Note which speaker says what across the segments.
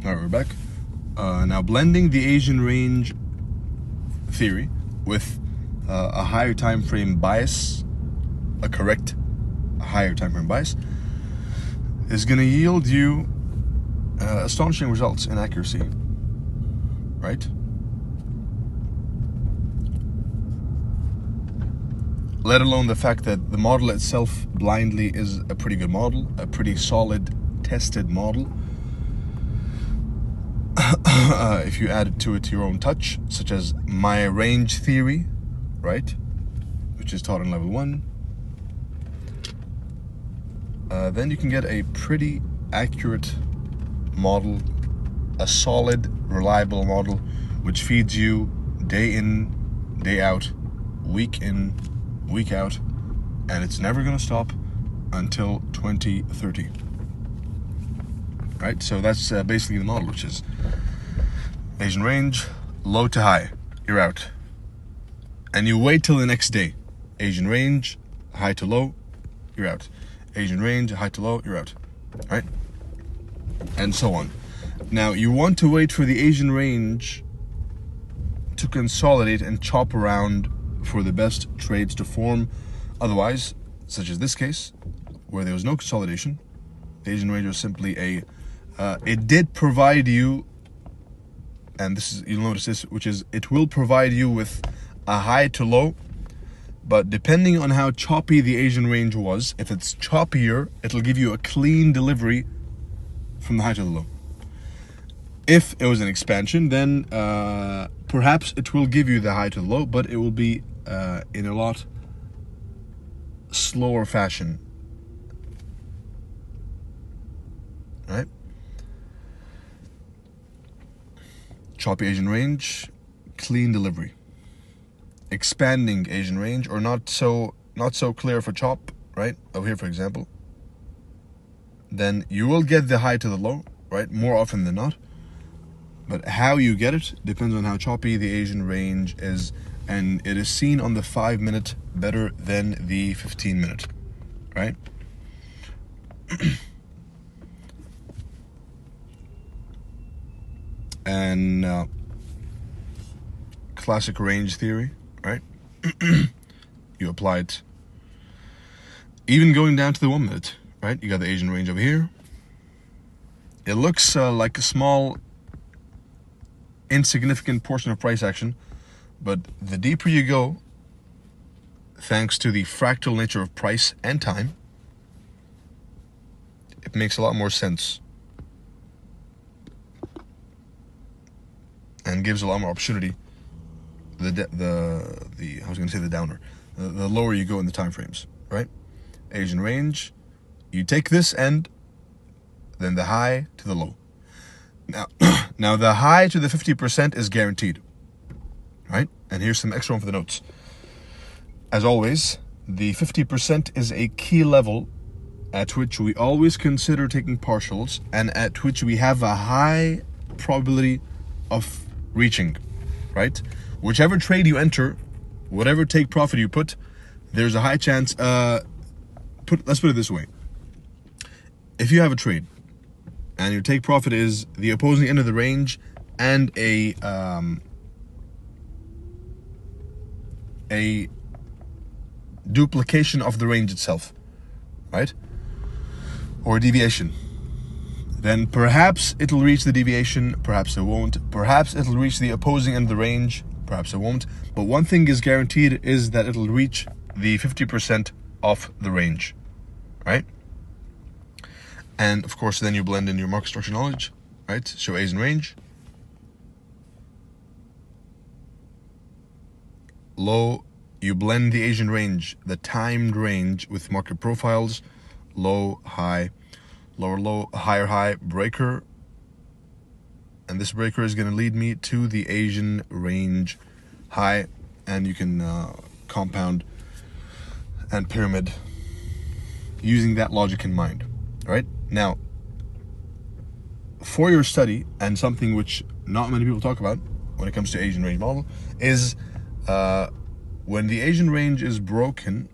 Speaker 1: All right, we're back. Now blending the Asian range theory with a higher time frame bias, a correct higher time frame bias, is going to yield you astonishing results in accuracy, right? Let alone the fact that the model itself blindly is a pretty good model, a pretty solid, tested model. If you added to it your own touch, such as my range theory, right, which is taught in level 1, then you can get a pretty accurate model, a solid, reliable model, which feeds you day in, day out, week in, week out, and it's never going to stop until 2030. Right, so that's basically the model, which is Asian range, low to high, you're out. And you wait till the next day. Asian range, high to low, you're out. Asian range, high to low, you're out. Right? And so on. Now, you want to wait for the Asian range to consolidate and chop around for the best trades to form. Otherwise, such as this case, where there was no consolidation, the Asian range was simply it did provide you, and this is, you'll notice this, which is it will provide you with a high to low, but depending on how choppy the Asian range was, if it's choppier, it'll give you a clean delivery from the high to the low. If it was an expansion, then perhaps it will give you the high to the low, but it will be in a lot slower fashion. Right? Choppy Asian range, clean delivery. Expanding Asian range, or not so clear for chop, right? Over here, for example. Then you will get the high to the low, right? More often than not. But how you get it depends on how choppy the Asian range is, and it is seen on the 5-minute better than the 15-minute, right? And classic range theory, right? You apply it even going down to the 1 minute, right? You got the Asian range over here. It looks like a small, insignificant portion of price action, but the deeper you go, thanks to the fractal nature of price and time, it makes a lot more sense and gives a lot more opportunity. I was going to say the downer, the lower you go in the time frames, right? Asian range, you take this end, then the high to the low. Now the high to the 50% is guaranteed, right? And here's some extra one for the notes. As always, the 50% is a key level at which we always consider taking partials, and at which we have a high probability of reaching, right? Whichever trade you enter, whatever take profit you put, there's a high chance. Let's put it this way: if you have a trade and your take profit is the opposing end of the range and a duplication of the range itself, right? Or a deviation, then perhaps it'll reach the deviation, perhaps it won't. Perhaps it'll reach the opposing end of the range, perhaps it won't. But one thing is guaranteed, is that it'll reach the 50% of the range, right? And of course, then you blend in your market structure knowledge, right? So Asian range, low, you blend the Asian range, the timed range, with market profiles, low, high, lower low, higher high, breaker, and this breaker is going to lead me to the Asian range high, and you can compound and pyramid using that logic in mind, right? Now, for your study, and something which not many people talk about when it comes to Asian range model, is when the Asian range is broken,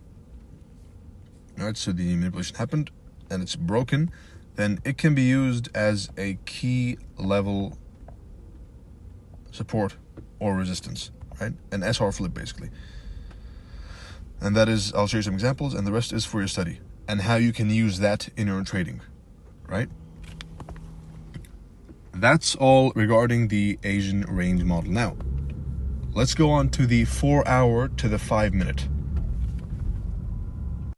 Speaker 1: right? So the manipulation happened and it's broken, then it can be used as a key level support or resistance, right? An SR flip basically. And that is, I'll show you some examples, and the rest is for your study and how you can use that in your own trading, right? That's all regarding the Asian range model. Now, let's go on to the 4 hour to the 5 minute.